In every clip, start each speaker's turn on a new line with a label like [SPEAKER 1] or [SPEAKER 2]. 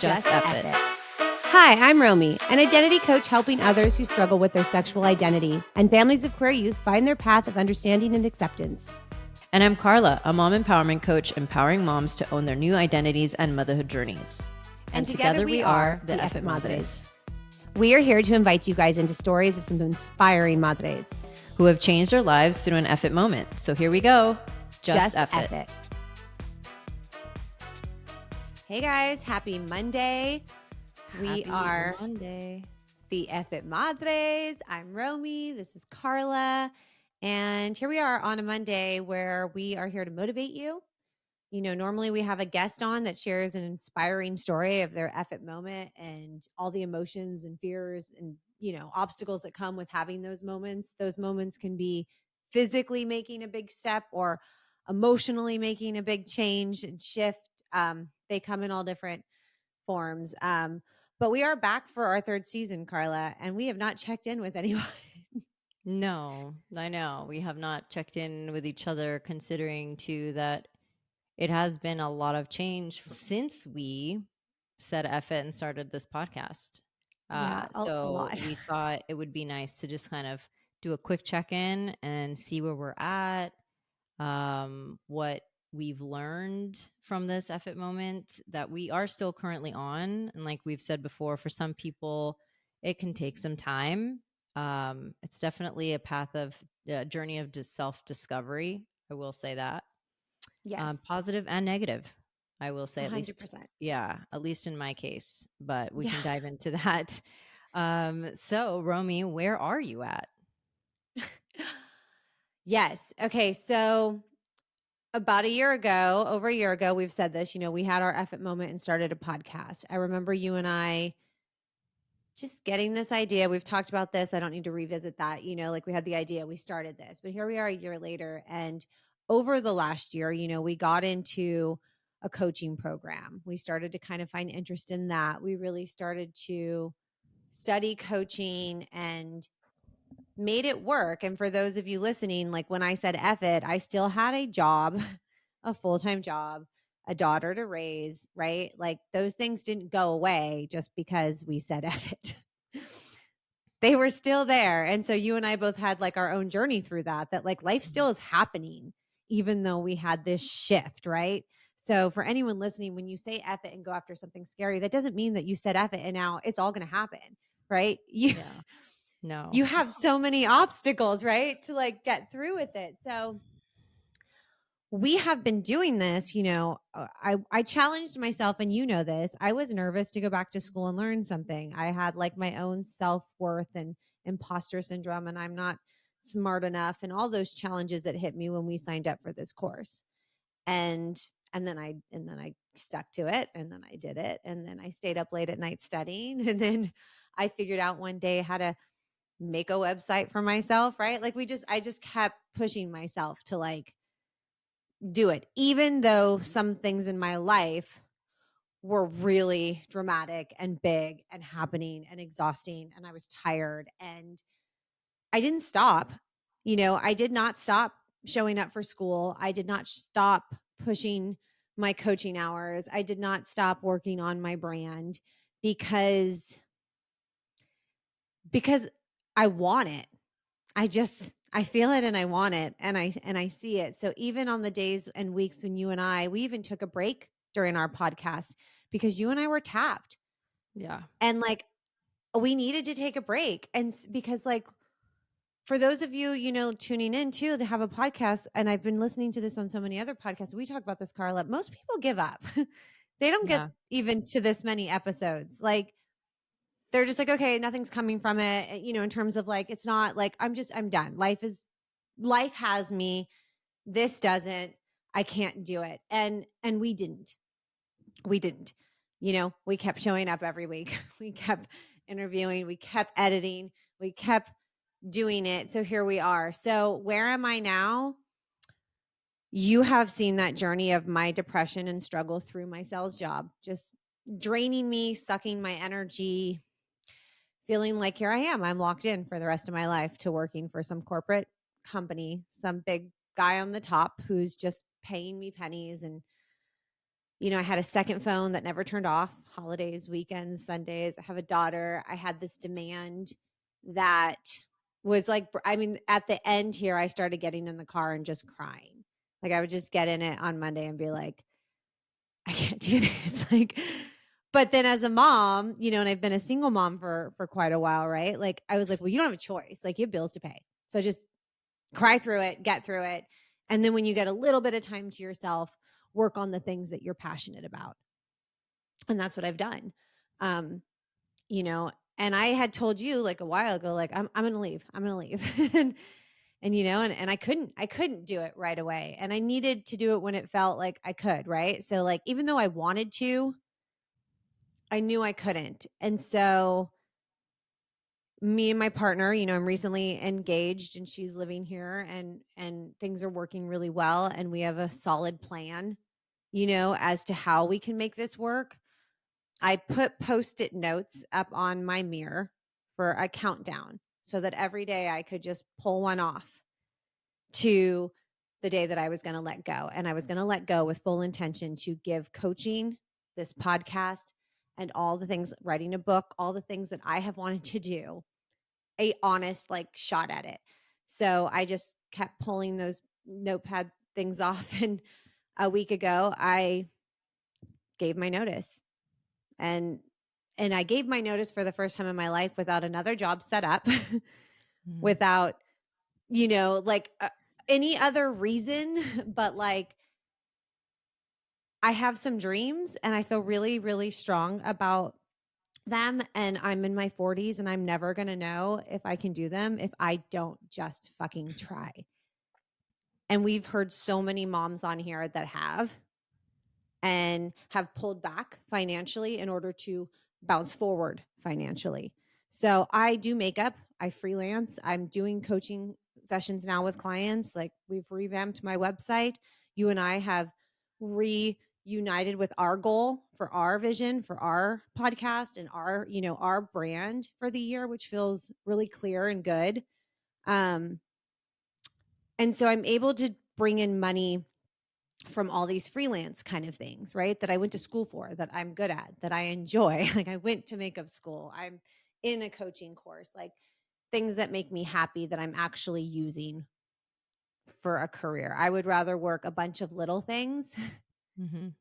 [SPEAKER 1] Just F It.
[SPEAKER 2] Hi, I'm Romy, an identity coach helping others who struggle with their sexual identity and families of queer youth find their path of understanding and acceptance.
[SPEAKER 1] And I'm Carla, a mom empowerment coach empowering moms to own their new identities and motherhood journeys.
[SPEAKER 2] And together we are the EFF IT Madres. We are here to invite you guys into stories of some inspiring madres
[SPEAKER 1] who have changed their lives through an F It moment. So here we go. Just F It.
[SPEAKER 2] Hey guys, happy Monday. We are
[SPEAKER 1] Monday.
[SPEAKER 2] The EFF IT Madres. I'm Romy. This is Carla. And here we are on a Monday where we are here to motivate you. You know, normally we have a guest on that shares an inspiring story of their EFF IT moment and all the emotions and fears and, you know, obstacles that come with having those moments. Those moments can be physically making a big step or emotionally making a big change and shift. They come in all different forms. But we are back for our third season, Carla, and we have not checked in with anyone.
[SPEAKER 1] No, I know. We have not checked in with each other, considering too that it has been a lot of change since we said F it and started this podcast.
[SPEAKER 2] Yeah, a lot.
[SPEAKER 1] We thought it would be nice to just kind of do a quick check-in and see where we're at, what we've learned from this F it moment that we are still currently on. And like we've said before, for some people, it can take some time. It's definitely a path of journey of self-discovery. I will say that.
[SPEAKER 2] Yes.
[SPEAKER 1] Positive and negative, I will say,
[SPEAKER 2] 100%.
[SPEAKER 1] at least. Yeah, at least in my case, but we can dive into that. So Romy, where are you at?
[SPEAKER 2] Yes. Okay. So about over a year ago, we've said this, you know, we had our EFF IT moment and started a podcast. I remember you and I just getting this idea. We've talked about this. I don't need to revisit that. You know, like we had the idea, we started this, but here we are a year later. And over the last year, you know, we got into a coaching program. We started to kind of find interest in that. We really started to study coaching and made it work. And for those of you listening, like when I said F it, I still had a job, a full-time job, a daughter to raise, right? Like those things didn't go away just because we said F it. They were still there. And so you and I both had like our own journey through that like life still is happening, even though we had this shift, right? So for anyone listening, when you say F it and go after something scary, that doesn't mean that you said F it and now it's all going to happen, right?
[SPEAKER 1] No.
[SPEAKER 2] You have so many obstacles, right? To like get through with it. So we have been doing this, you know, I challenged myself, and you know this, I was nervous to go back to school and learn something. I had like my own self-worth and imposter syndrome, and I'm not smart enough, and all those challenges that hit me when we signed up for this course. And then I stuck to it, and then I did it, and then I stayed up late at night studying, and then I figured out one day how to make a website for myself, right? Like I just kept pushing myself to like do it, even though some things in my life were really dramatic and big and happening and exhausting, and I was tired, and I didn't stop. You know, I did not stop showing up for school. I did not stop pushing my coaching hours. I did not stop working on my brand because I want it. I feel it and I want it, and I see it. So even on the days and weeks when you and we even took a break during our podcast because you and I were tapped.
[SPEAKER 1] Yeah.
[SPEAKER 2] And like we needed to take a break. And because like for those of you, you know, tuning in too to have a podcast, and I've been listening to this on so many other podcasts. We talk about this, Carla. Most people give up. They don't get even to this many episodes. Like they're just like, okay, nothing's coming from it. You know, in terms of like, it's not like, I'm done. Life has me. This doesn't. I can't do it. And we didn't. You know, we kept showing up every week. We kept interviewing. We kept editing. We kept doing it. So here we are. So where am I now? You have seen that journey of my depression and struggle through my sales job, just draining me, sucking my energy, feeling like here I am. I'm locked in for the rest of my life to working for some corporate company, some big guy on the top who's just paying me pennies. And I had a second phone that never turned off, holidays, weekends, Sundays. I have a daughter. I had this demand that was like, I mean, at the end here, I started getting in the car and just crying. Like I would just get in it on Monday and be like, I can't do this. Like, but then as a mom, and I've been a single mom for quite a while, right? Like I was like, well, you don't have a choice. Like you have bills to pay. So just cry through it, get through it. And then when you get a little bit of time to yourself, work on the things that you're passionate about. And that's what I've done. Um, you know, and I had told you like a while ago, like I'm gonna leave. I'm gonna leave. And I couldn't do it right away. And I needed to do it when it felt like I could, right? So like even though I wanted to, I knew I couldn't. And so me and my partner, I'm recently engaged and she's living here and things are working really well and we have a solid plan, as to how we can make this work. I put post-it notes up on my mirror for a countdown so that every day I could just pull one off to the day that I was going to let go. And I was going to let go with full intention to give coaching, this podcast, and all the things, writing a book, all the things that I have wanted to do, a honest like shot at it. So I just kept pulling those notepad things off. And a week ago, I gave my notice. And I gave my notice for the first time in my life without another job set up,
[SPEAKER 1] Mhm.
[SPEAKER 2] without, like any other reason, but like I have some dreams and I feel really, really strong about them. And I'm in my 40s and I'm never going to know if I can do them if I don't just fucking try. And we've heard so many moms on here that have and have pulled back financially in order to bounce forward financially. So I do makeup, I freelance, I'm doing coaching sessions now with clients. Like we've revamped my website. You and I have reunited with our goal for our vision for our podcast and our brand for the year, which feels really clear and good. Um, and so I'm able to bring in money from all these freelance kind of things, right? That I went to school for, that I'm good at, that I enjoy. Like I went to makeup school, I'm in a coaching course, like things that make me happy that I'm actually using for a career. I would rather work a bunch of little things
[SPEAKER 1] Mhm.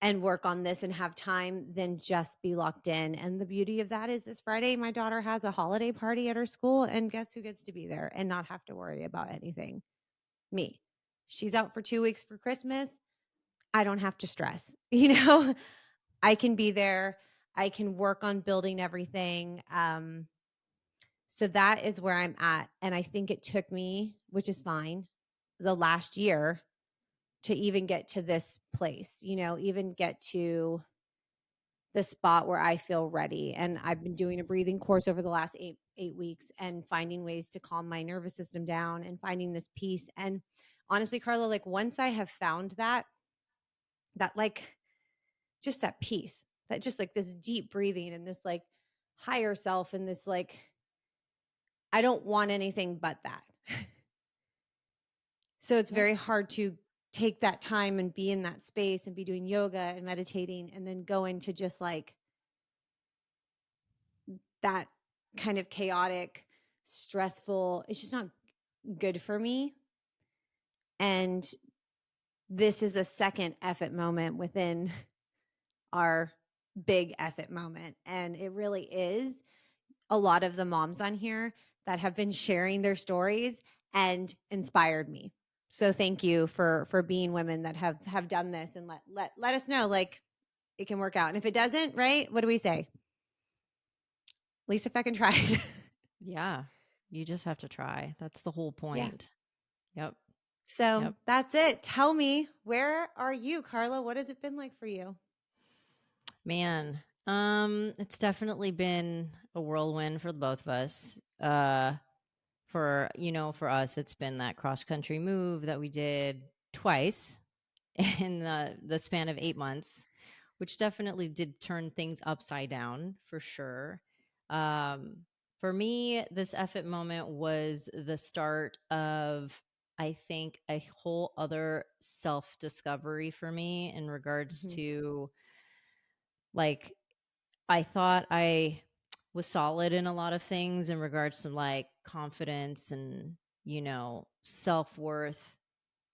[SPEAKER 2] and work on this and have time than just be locked in. And the beauty of that is this Friday, my daughter has a holiday party at her school. And guess who gets to be there and not have to worry about anything? Me. She's out for 2 weeks for Christmas. I don't have to stress, I can be there. I can work on building everything. So that is where I'm at. And I think it took me, which is fine, the last year to even get to this place, even get to the spot where I feel ready. And I've been doing a breathing course over the last eight weeks and finding ways to calm my nervous system down and finding this peace. And honestly, Carla, like once I have found that like just that peace, that just like this deep breathing and this like higher self and this like, I don't want anything but that. So it's
[SPEAKER 1] Yep.
[SPEAKER 2] very hard to take that time and be in that space and be doing yoga and meditating and then go into just like that kind of chaotic, stressful. It's just not good for me. And this is a second effort moment within our big effort moment. And it really is a lot of the moms on here that have been sharing their stories and inspired me. So thank you for being women that have done this and let us know like it can work out. And if it doesn't, right? What do we say? At least if I can try it.
[SPEAKER 1] Yeah. You just have to try. That's the whole
[SPEAKER 2] Yeah.
[SPEAKER 1] point. Yep.
[SPEAKER 2] So
[SPEAKER 1] Yep.
[SPEAKER 2] that's it. Tell me, where are you, Carla? What has it been like for you?
[SPEAKER 1] Man, it's definitely been a whirlwind for the both of us. For us, it's been that cross country move that we did twice in the span of 8 months, which definitely did turn things upside down for sure. Um, for me, this effort moment was the start of I think, a whole other self discovery for me in regards
[SPEAKER 2] Mhm.
[SPEAKER 1] to, like, I thought I was solid in a lot of things in regards to like confidence and, self worth.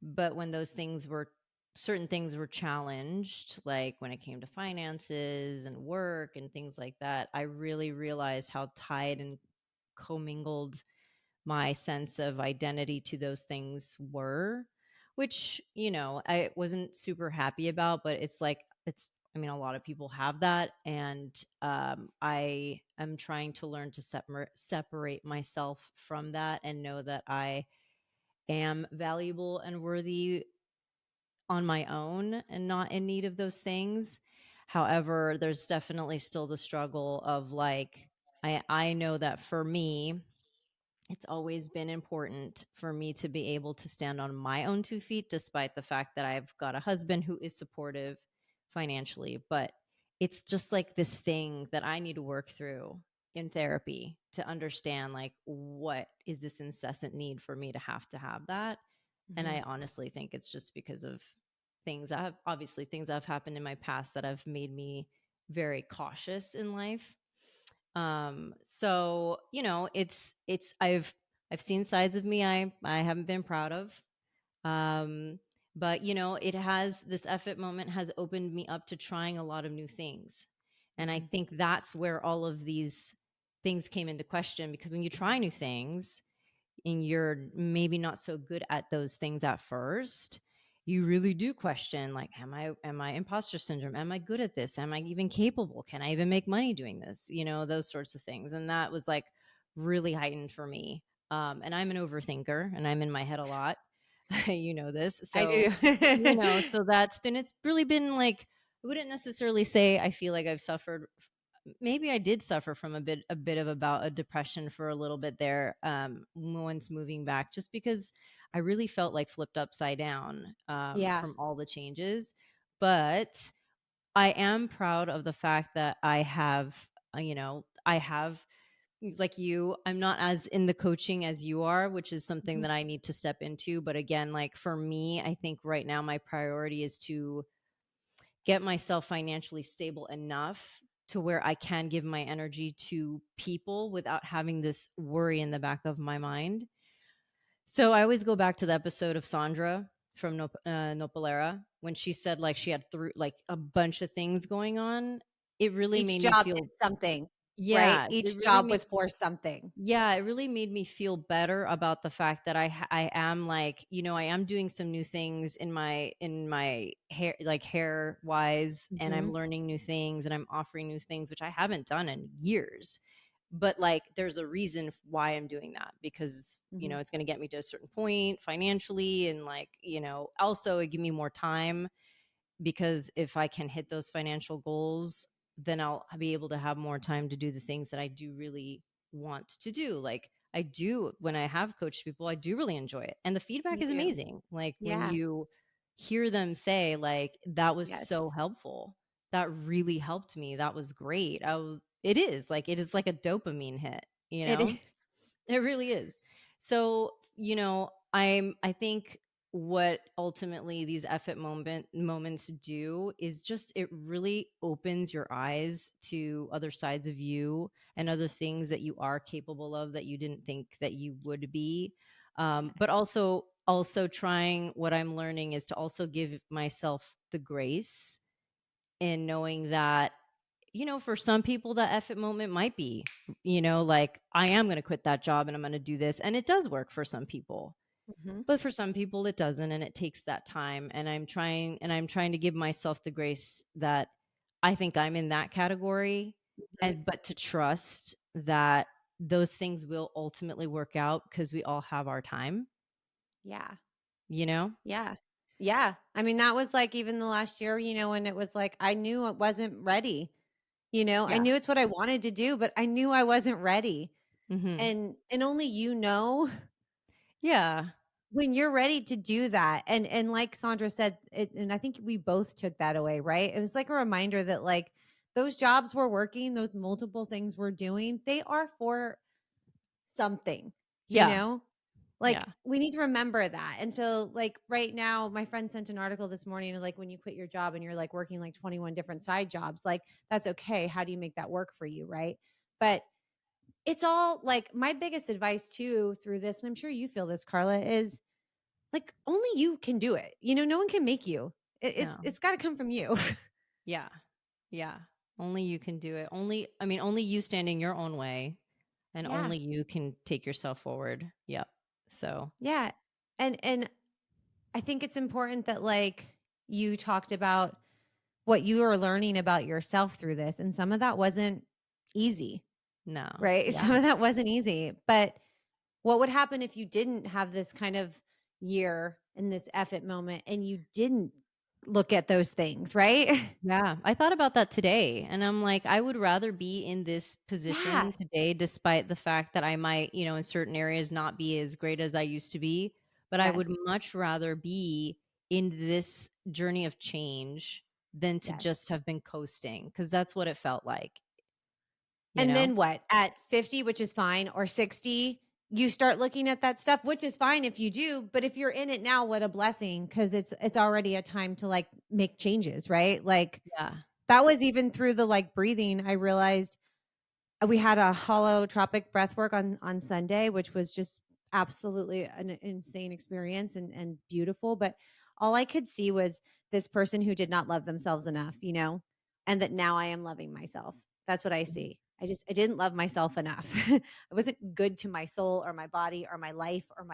[SPEAKER 1] But when those things were, certain things were challenged, like when it came to finances and work and things like that, I really realized how tied and commingled my sense of identity to those things were, which, I wasn't super happy about, but it's like, I mean, a lot of people have that. And I am trying to learn to separate myself from that and know that I am valuable and worthy on my own and not in need of those things. However, there's definitely still the struggle of like, I know that for me, it's always been important for me to be able to stand on my own 2 feet, despite the fact that I've got a husband who is supportive financially. But it's just like this thing that I need to work through in therapy to understand, like, what is this incessant need for me to have that? And I
[SPEAKER 2] Mhm.
[SPEAKER 1] honestly think it's just because of things that have happened in my past that have made me very cautious in life. So, I've seen sides of me I haven't been proud of. Um, but it has, this effort moment has opened me up to trying a lot of new things. And I
[SPEAKER 2] Mhm.
[SPEAKER 1] think that's where all of these things came into question, because when you try new things and you're maybe not so good at those things at first, you really do question, like, am I imposter syndrome? Am I good at this? Am I even capable? Can I even make money doing this? Those sorts of things. And that was like really heightened for me. And I'm an overthinker and I'm in my head a lot. You know this.
[SPEAKER 2] I
[SPEAKER 1] So,
[SPEAKER 2] do.
[SPEAKER 1] so it's really been like, I wouldn't necessarily say I feel like I've suffered. Maybe I did suffer from a bit of about a depression for a little bit there, once moving back, just because I really felt like flipped upside down,
[SPEAKER 2] Yeah.
[SPEAKER 1] from all the changes. But I am proud of the fact that I have, like you, I'm not as in the coaching as you are, which is something
[SPEAKER 2] Mhm.
[SPEAKER 1] that I need to step into. But again, like for me, I think right now my priority is to get myself financially stable enough to where I can give my energy to people without having this worry in the back of my mind. So I always go back to the episode of Sandra from Nopalera, when she said like she had through like a bunch of things going on. It really
[SPEAKER 2] Each
[SPEAKER 1] made me
[SPEAKER 2] job did
[SPEAKER 1] feel,
[SPEAKER 2] something, right?
[SPEAKER 1] yeah, it
[SPEAKER 2] Each
[SPEAKER 1] really
[SPEAKER 2] job
[SPEAKER 1] made
[SPEAKER 2] was for something.
[SPEAKER 1] yeah, it really made me feel better about the fact that I am like, I am doing some new things in my hair, like hair wise, and I'm
[SPEAKER 2] Mhm.
[SPEAKER 1] learning new things and I'm offering new things which I haven't done in years. But like there's a reason why I'm doing that, because
[SPEAKER 2] Mhm.
[SPEAKER 1] it's going to get me to a certain point financially, and like, also it give me more time, because if I can hit those financial goals, then I'll be able to have more time to do the things that I do really want to do. Like I do, when I have coached people, I do really enjoy it. And the feedback
[SPEAKER 2] You
[SPEAKER 1] is
[SPEAKER 2] do.
[SPEAKER 1] amazing. Like when
[SPEAKER 2] Yeah.
[SPEAKER 1] you hear them say like, that was so
[SPEAKER 2] Yes.
[SPEAKER 1] helpful. That really helped me. That was great. It is like a dopamine hit, you
[SPEAKER 2] It is.
[SPEAKER 1] know? It really is. So, I think what ultimately these effort moments do is just, it really opens your eyes to other sides of you and other things that you are capable of that you didn't think that you would be. But also trying, what I'm learning is to also give myself the grace in knowing that, for some people that effort moment might be, like, I am going to quit that job and I'm going to do this. And it does work for some people,
[SPEAKER 2] Mhm.
[SPEAKER 1] but for some people it doesn't. And it takes that time. And I'm trying to give myself the grace that I think I'm in that category.
[SPEAKER 2] Mhm.
[SPEAKER 1] But to trust that those things will ultimately work out, because we all have our time,
[SPEAKER 2] Yeah.
[SPEAKER 1] you know?
[SPEAKER 2] Yeah. Yeah. I mean, that was like even the last year, when it was like I knew it wasn't ready. I
[SPEAKER 1] Yeah.
[SPEAKER 2] knew it's what I wanted to do, but I knew I wasn't ready.
[SPEAKER 1] Hmm.
[SPEAKER 2] And only
[SPEAKER 1] Yeah.
[SPEAKER 2] when you're ready to do that. And like Sandra said, and I think we both took that away, right? It was like a reminder that like those jobs we're working, those multiple things we're doing, they are for something, you
[SPEAKER 1] Yeah.
[SPEAKER 2] know? Like,
[SPEAKER 1] Yeah.
[SPEAKER 2] we need to remember that. And so, like, right now, my friend sent an article this morning of, like, when you quit your job and you're, like, working, like, 21 different side jobs, like, that's okay. How do you make that work for you, right? But it's all like, my biggest advice too through this, and I'm sure you feel this, Carla, is, like, only you can do it. No one can make you.
[SPEAKER 1] No.
[SPEAKER 2] It's gotta come from you.
[SPEAKER 1] Yeah. Yeah. Only you can do it. Only you standing your own way, and
[SPEAKER 2] Yeah.
[SPEAKER 1] only you can take yourself forward. Yep. So,
[SPEAKER 2] Yeah. And I think it's important that, like, you talked about what you are learning about yourself through this, and some of that wasn't easy,
[SPEAKER 1] no.
[SPEAKER 2] right?
[SPEAKER 1] Yeah.
[SPEAKER 2] Some of that wasn't easy, but what would happen if you didn't have this kind of year and this effort moment and you didn't look at those things, right?
[SPEAKER 1] Yeah, I thought about that today, and I'm like, I would rather be in this
[SPEAKER 2] Yeah.
[SPEAKER 1] position today despite the fact that I might, in certain areas not be as great as I used to be, but I would
[SPEAKER 2] Yes.
[SPEAKER 1] much rather be in this journey of change than to
[SPEAKER 2] Yes.
[SPEAKER 1] just have been coasting, because that's what it felt like, you
[SPEAKER 2] And
[SPEAKER 1] know?
[SPEAKER 2] then what? At 50, which is fine, or 60, you start looking at that stuff, which is fine if you do, but if you're in it now, what a blessing, because it's already a time to, like, make changes, right? Like,
[SPEAKER 1] Yeah.
[SPEAKER 2] that was even through the, like, breathing, I realized we had a holotropic breath work on Sunday, which was just absolutely an insane experience and beautiful, but all I could see was this person who did not love themselves enough, and that now I am loving myself. That's what I
[SPEAKER 1] Mhm.
[SPEAKER 2] see. I didn't love myself enough. I wasn't good to my soul or my body or my life or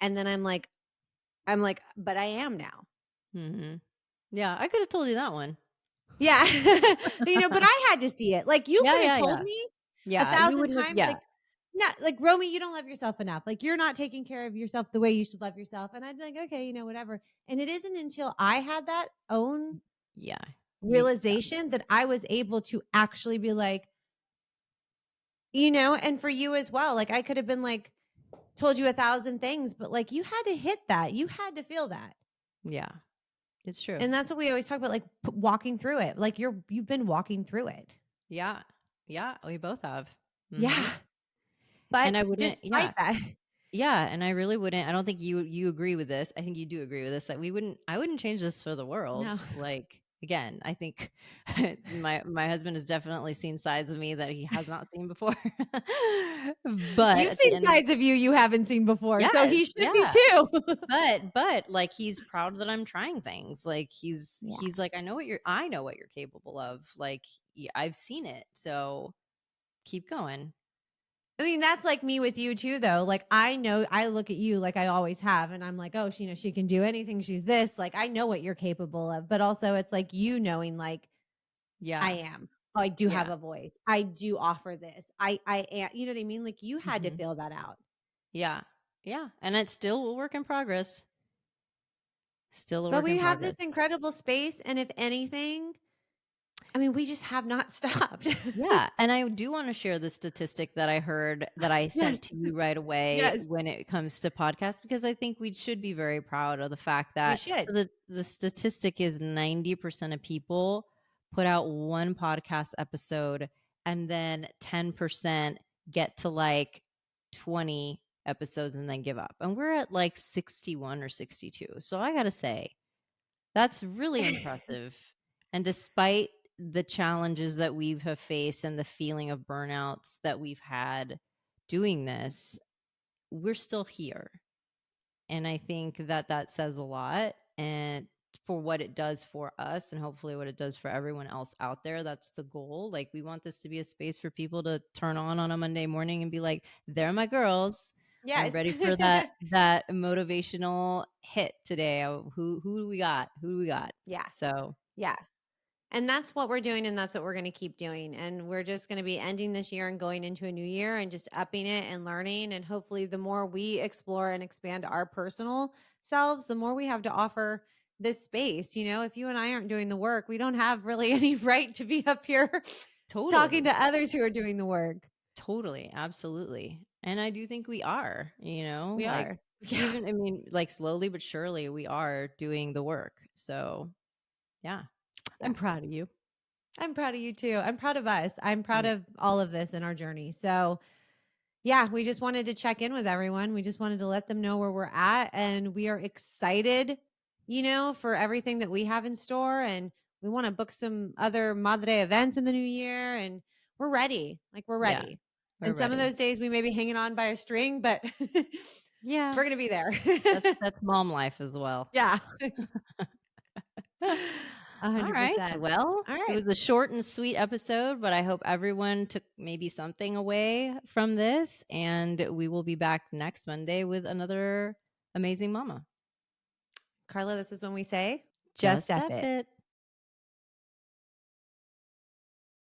[SPEAKER 2] and then I'm like, but I am now.
[SPEAKER 1] Mhm. Yeah, I could have told you that one.
[SPEAKER 2] Yeah. But I had to see it. Like, you
[SPEAKER 1] Yeah,
[SPEAKER 2] could have
[SPEAKER 1] yeah,
[SPEAKER 2] told
[SPEAKER 1] yeah.
[SPEAKER 2] me a
[SPEAKER 1] Yeah, you
[SPEAKER 2] thousand
[SPEAKER 1] wouldn't have,
[SPEAKER 2] times,
[SPEAKER 1] yeah.
[SPEAKER 2] like, not like, "Romy, you don't love yourself enough. Like, you're not taking care of yourself the way you should love yourself." And I'd be like, "Okay, whatever." And it isn't until I had that own
[SPEAKER 1] Yeah. You
[SPEAKER 2] realization that I was able to actually be like, and for you as well, like, I could have been like, told you a thousand things, but, like, you had to hit that. You had to feel that.
[SPEAKER 1] yeah, it's true.
[SPEAKER 2] And that's what we always talk about, like, walking through it. Like, you've been walking through it.
[SPEAKER 1] Yeah. Yeah, we both have. Mhm.
[SPEAKER 2] Yeah. But
[SPEAKER 1] And I wouldn't,
[SPEAKER 2] despite
[SPEAKER 1] yeah.
[SPEAKER 2] that,
[SPEAKER 1] Yeah, and I really wouldn't, I don't think you agree with this. I think you do agree with this, that I wouldn't change this for the world.
[SPEAKER 2] no.
[SPEAKER 1] Like, again, I think my husband has definitely seen sides of me that he has not seen before. But
[SPEAKER 2] You've
[SPEAKER 1] at the
[SPEAKER 2] seen
[SPEAKER 1] end of,
[SPEAKER 2] sides of you haven't seen before, so he
[SPEAKER 1] yes,
[SPEAKER 2] should be
[SPEAKER 1] yeah.
[SPEAKER 2] too.
[SPEAKER 1] But, like, he's proud that I'm trying things. Like,
[SPEAKER 2] Yeah.
[SPEAKER 1] he's like, I know what you're capable of. Like, I've seen it. So keep going.
[SPEAKER 2] I mean, that's like me with you too, though. Like, I know I look at you like I always have, and I'm like, oh, she can do anything. She's this. Like, I know what you're capable of. But also, it's like you knowing, like, I
[SPEAKER 1] Yeah.
[SPEAKER 2] am. Oh, I do have
[SPEAKER 1] Yeah.
[SPEAKER 2] a voice. I do offer this. I am. You know what I mean? Like, you had to
[SPEAKER 1] Mhm.
[SPEAKER 2] feel that out.
[SPEAKER 1] Yeah. Yeah, and it's still a work in progress. Still a
[SPEAKER 2] But
[SPEAKER 1] work
[SPEAKER 2] we
[SPEAKER 1] in
[SPEAKER 2] have this
[SPEAKER 1] progress.
[SPEAKER 2] incredible space, and if anything, I mean, we just have not stopped.
[SPEAKER 1] Yeah, and I do wanna share the statistic that I heard that I sent
[SPEAKER 2] Yes.
[SPEAKER 1] to you right away
[SPEAKER 2] Yes.
[SPEAKER 1] when it comes to podcasts, because I think we should be very proud of the fact
[SPEAKER 2] We
[SPEAKER 1] that,
[SPEAKER 2] should.
[SPEAKER 1] so the statistic is 90% of people put out 1 podcast episode, and then 10% get to, like, 20 episodes and then give up, and we're at, like, 61 or 62, so I gotta say, that's really impressive. And despite the challenges that we've have faced and the feeling of burnouts that we've had doing this, we're still here. And I think that that says a lot, and for what it does for us and hopefully what it does for everyone else out there. That's the goal. Like, we want this to be a space for people to turn on a Monday morning and be like, "They're my girls. I'm
[SPEAKER 2] Yes.
[SPEAKER 1] ready for that motivational hit today. Who do we got? Who do we got?"
[SPEAKER 2] Yeah.
[SPEAKER 1] So,
[SPEAKER 2] Yeah. And that's what we're doing, and that's what we're gonna keep doing, and we're just gonna be ending this year and going into a new year and just upping it and learning, and hopefully the more we explore and expand our personal selves, the more we have to offer this space. If you and I aren't doing the work, we don't have really any right to be up here talking
[SPEAKER 1] totally.
[SPEAKER 2] to others who are doing the work.
[SPEAKER 1] Totally, absolutely. And I do think we are,
[SPEAKER 2] We
[SPEAKER 1] like,
[SPEAKER 2] are. Yeah.
[SPEAKER 1] even, I mean, like, slowly but surely we are doing the work. So, yeah,
[SPEAKER 2] Yeah.
[SPEAKER 1] I'm proud of you.
[SPEAKER 2] I'm proud of you too. I'm proud of us. I'm proud
[SPEAKER 1] Yeah.
[SPEAKER 2] of all of this in our journey. So Yeah, we just wanted to check in with everyone. We just wanted to let them know where we're at, and we are excited, for everything that we have in store, and we want to book some other Madre events in the new year, and we're ready. Like, we're
[SPEAKER 1] Yeah,
[SPEAKER 2] ready.
[SPEAKER 1] we're
[SPEAKER 2] And some of
[SPEAKER 1] ready.
[SPEAKER 2] those days we may be hanging on by a string, but
[SPEAKER 1] Yeah,
[SPEAKER 2] we're going to be there.
[SPEAKER 1] that's mom life as well.
[SPEAKER 2] Yeah.
[SPEAKER 1] All right.
[SPEAKER 2] 100%.
[SPEAKER 1] Well,
[SPEAKER 2] All
[SPEAKER 1] it
[SPEAKER 2] right.
[SPEAKER 1] was a short and sweet episode, but I hope everyone took maybe something away from this. And we will be back next Monday with another amazing mama.
[SPEAKER 2] Carla, this is when we say, just
[SPEAKER 1] Just
[SPEAKER 2] F
[SPEAKER 1] F
[SPEAKER 2] it.
[SPEAKER 1] it.